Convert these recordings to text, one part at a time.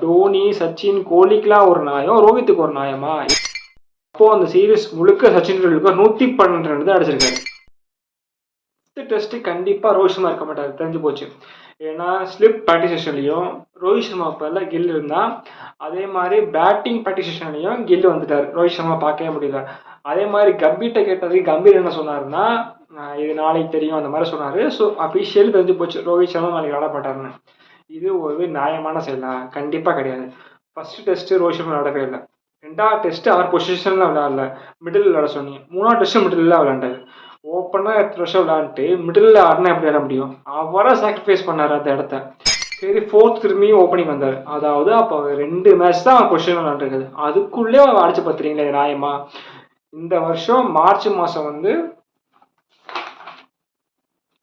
டோனி, சச்சின், கோலிக்குலாம் ஒரு நியாயம், ரோஹித்துக்கு ஒரு நியாயமா? அப்போ அந்த சீரீஸ் முழுக்க சச்சின் டெண்டுல்கர் 112 ரன் தான் அடிச்சிருக்காரு. டெஸ்ட் கண்டிப்பா ரோஹித் சர்மா இருக்க மாட்டாரு, தெரிஞ்சு போச்சு. ஏன்னா ஸ்லிப் ப்ராக்டிஸ் செஷன்லையும் ரோஹித் சர்மா பேர்ல கில் இருந்தா, அதே மாதிரி பேட்டிங் ப்ராக்டிஸ் செஷன்லையும் கில் வந்துட்டாரு. ரோஹித் சர்மா பார்க்கவே முடியல. அதே மாதிரி கம்பீர்ட்ட கேட்டதுக்கு கம்பீர் என்ன சொன்னாருன்னா, இது நாளைக்கு தெரியும் அந்த மாதிரி சொன்னாரு. ஸோ அஃபிஷியல் தெரிஞ்சு போச்சு ரோஹித் சர்மா நாளைக்கு விளாட மாட்டாருன்னு. இது ஒரு நியாயமான செயலா? கண்டிப்பா கிடையாது. ஃபர்ஸ்ட் டெஸ்ட் ரோஹித் சர்மா விளையாடவே இல்லை. ரெண்டாவது டெஸ்ட் அவர் பொசிஷன்ல விளையாடல, மிடில் விளையாட சொன்னீங்க. மூணாவது டெஸ்ட் மிடில் விளையாண்டாரு. ஓப்பனா 8 வருஷம் விளையாண்டுட்டு மிடில் ஆடினா எப்படி விளையாட முடியும்? அவரை சாக்ரிஃபைஸ் பண்ணாரு அந்த இடத்த. சரி, ஃபோர்த் திரும்பியும் ஓப்பனிங் வந்தார். அதாவது அப்போ 2 மேட்ச் தான் அவன் பொசிஷன் விளையாண்டுருக்குது. அதுக்குள்ளே அடிச்சு பார்த்துறீங்களே நியாயமா? இந்த வருஷம் மார்ச் மாதம் வந்து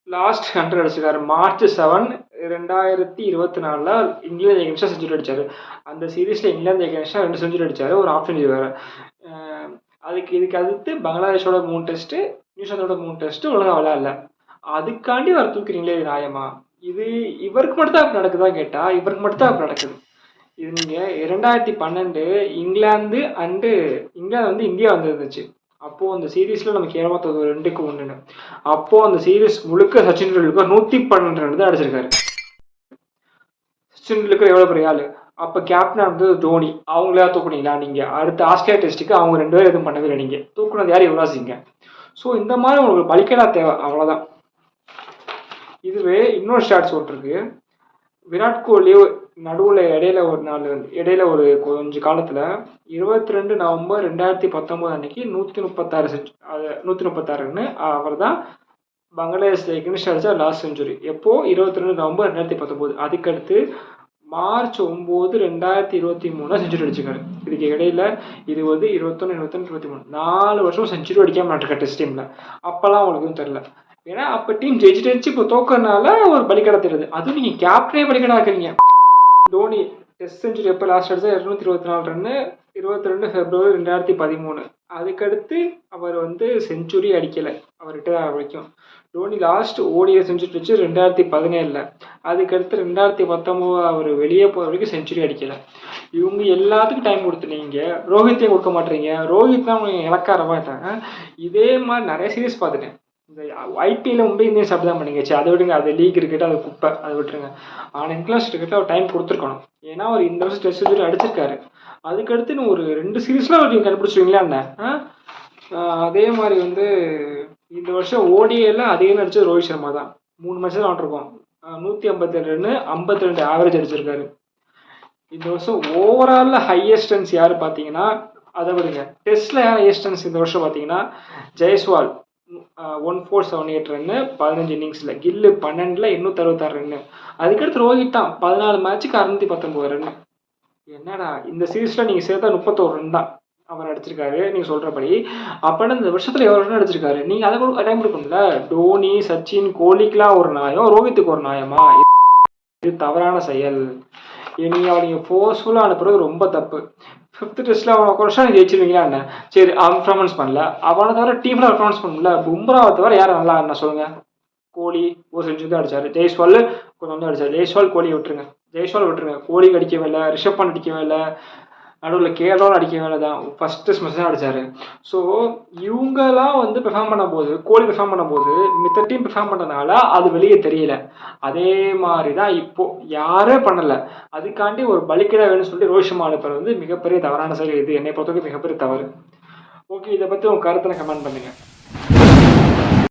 லாஸ்ட் 100 அடிச்சிருக்காரு. மார்ச் 7, 2024 இங்கிலாந்து எகென்ஸ்டா செஞ்சுரி அடிச்சாரு. அந்த சீரீஸ்ல இங்கிலாந்து எகென்ஸ்டா 2 செஞ்சுரி அடிச்சாரு, ஒரு ஆஃப் செஞ்சுரி வேற. இதுக்கு அடுத்து பங்களாதேஷோட 3 டெஸ்ட், நியூசிலாந்தோட 3 டெஸ்ட் ஒழுங்கா விளையாடல. அதுக்காண்டி வர தூக்குறீங்களே, இது நியாயமா? இது இவருக்கு மட்டும் தான் நடக்குதா கேட்டா, இவருக்கு மட்டும் தான் நடக்குது. இது நீங்க 2012 இங்கிலாந்து வந்து இந்தியா வந்துருந்துச்சு. அப்போ அந்த சீரீஸ்ல நமக்கு ஏமாத்தது 2-1. அப்போ அந்த சீரீஸ் முழுக்க சச்சின் டெண்டுல்கர் 112 ரன் தான் அடிச்சிருக்காரு. சச்சின் டெண்டுல்கர் எவ்வளவு பெரிய ஆளு? அப்ப கேப்டனா இருந்தது தோனி. அவங்களா தூக்குனீங்களா நீங்க? அடுத்த ஆஸ்திரேலியா டெஸ்ட்டுக்கு அவங்க 2 பேரும் எதுவும் பண்ணவே இல்லை. நீங்க தூக்குனது யார்? யுவராஜ் சிங்க. ஸோ இந்த மாதிரி உங்களுக்கு பலிக்கடா தேவை, அவ்வளவுதான். இதுவே இன்னொரு ஷார்ட்ஸ் ஒன்று விராட் கோலி நடுவில் இடையில ஒரு கொஞ்ச காலத்தில் 22 நவம்பர் 2019 அன்னைக்கு 136 ரன்னு அவர் தான் பங்களாதேஷ் எகென்ஸ்ட் அடிச்ச லாஸ்ட் செஞ்சுரி. எப்போ? 22 நவம்பர் 2019. அதுக்கடுத்து மார்ச் 9, 2023 செஞ்சுரி அடிச்சிருக்காரு. இதுக்கு இடையில 20, 21, 22, 23 4 வருஷம் செஞ்சுரி அடிக்காம நாட்டுக்க டெஸ்ட் டீம்ல. அப்பெல்லாம் உங்களுக்கு தெரியல. ஏன்னா அப்ப டீம் ஜெயிச்சு இப்போ தோக்கறனால ஒரு பலிக்கடை தெரியுது. அதுவும் நீங்க கேப்டனே பலிக்கடை ஆக்குறீங்க. தோனி டெஸ்ட் செஞ்சுரி எப்போ லாஸ்ட் அடிச்சா 224 ரன்னு 22 பிப்ரவரி 2013. அதுக்கடுத்து அவர் வந்து செஞ்சுரி அடிக்கல, அவர் ரிட்டையர் ஆகிற வரைக்கும். தோனி லாஸ்ட் ஓடிஐ செஞ்சுரி அடிச்சு 2017. அதுக்கடுத்து 2019 அவர் வெளியே போகிற வரைக்கும் செஞ்சுரி அடிக்கல. இவங்க எல்லாத்துக்கும் டைம் கொடுத்துனீங்க, ரோஹித்தையும் கொடுக்க மாட்டீங்க. ரோஹித் தான் அவங்க இலக்காரமாட்டாங்க. இதே மாதிரி நிறைய சீரீஸ் பார்த்துட்டேன். இந்த ஐபிஎல்ல மும்பை இந்தியன்ஸ் அப்படி தான் பண்ணிங்கச்சு. அதை விடுங்க, அது லீக் கிரிக்கெட், அது குப்பை, அதை விட்டுருங்க. ஆனால் இங்கிலாந்து கிரிக்கெட்டில் அவர் டைம் கொடுத்துருக்கணும். ஏன்னா அவர் இந்த வருஷம் டெஸ்ட் செஞ்சுரி அடிச்சிருக்காரு. அதுக்கடுத்து இன்னும் ஒரு 2 சீரீஸ்லாம் நீங்கள் கண்டுபிடிச்சிருவீங்களா என்ன? அதே மாதிரி வந்து இந்த வருஷம் ஓடிஐல அதிகம் அடிச்சது ரோஹித் சர்மா தான். 3 மேட்ச் தான் விளாண்டுருக்கோம். 157 ரன்னு 52 ஆவரேஜ் அடிச்சிருக்காரு. இந்த வருஷம் ஓவரால் ஹையஸ்ட் ரன்ஸ் யாரு பார்த்தீங்கன்னா, அதை விடுங்க, டெஸ்ட்ல யார் ஹையஸ்ட் ரன்ஸ் இந்த வருஷம் பார்த்தீங்கன்னா, ஜெய்ஸ்வால் 1478 ரன்னு 15 இன்னிங்ஸ்ல. கில்லு 12ல் 866 ரன்னு. அதுக்கடுத்து ரோஹித் தான் 14 மேட்சுக்கு 619 ரன்னு. என்னடா இந்த சீரீஸ்ல நீங்க சேர்த்தா 31 ரன் தான் அவர் அடிச்சிருக்காரு நீங்க சொல்றபடி. அப்பனா இந்த வருஷத்துல எவ்வளவு ரன் அடிச்சிருக்காரு? நீங்க அதை கூட டைம் கொடுக்கணும்ல. டோனி, சச்சின், கோலிக்குலாம் ஒரு நியாயம், ரோஹித்துக்கு ஒரு நியாயமா? இது தவறான செயல். நீங்க ஃபோர்ஸ்ஃபுல்லா அனுப்புறது ரொம்ப தப்பு. 5th டெஸ்ட்ல அவன் ஒரு வருஷம் ஜெயிச்சிருவீங்களா என்ன? சரி, அவன் பர்ஃபார்மன்ஸ் பண்ணல, அவனை தவிர டீம்ல பர்ஃபார்மன்ஸ் பண்ணல. பும்ராவை தவிர யாரும் நல்லா என்ன சொல்லுங்க? கோலி ஒரு செஞ்சுரி தான் அடிச்சாரு. ஜெய்ஸ்வால் கொஞ்சம் வந்து அடிச்சாரு. ஜெய்ஸ்வால் கோலியை விட்டுருங்க. கோலிக்கு அடிக்கவே இல்லை, ரிஷப் பண்ட் அடிக்கவே இல்லை, நடுவில் கேரளாவும் அடிக்கவே இல்லை தான். ஃபர்ஸ்ட் டெஸ்ட் தான் அடிச்சாரு. ஸோ இவங்கெல்லாம் வந்து பெர்ஃபார்ம் பண்ணும்போது, கோலி பெர்ஃபார்ம் பண்ணும்போது மித்த டீம் பெர்ஃபார்ம் பண்ணனால அது வெளியே தெரியல. அதே மாதிரி தான் இப்போ யாரே பண்ணலை. அதுக்காண்டி ஒரு பலிக்கடை வேணும்னு சொல்லி ரோஹித் சர்மா அனுப்புறது வந்து மிகப்பெரிய தவறான செயல். இது என்னை பொறுத்தவரைக்கும் மிகப்பெரிய தவறு. ஓகே, இதை பற்றி உங்கள் கருத்தை கமெண்ட் பண்ணுங்க.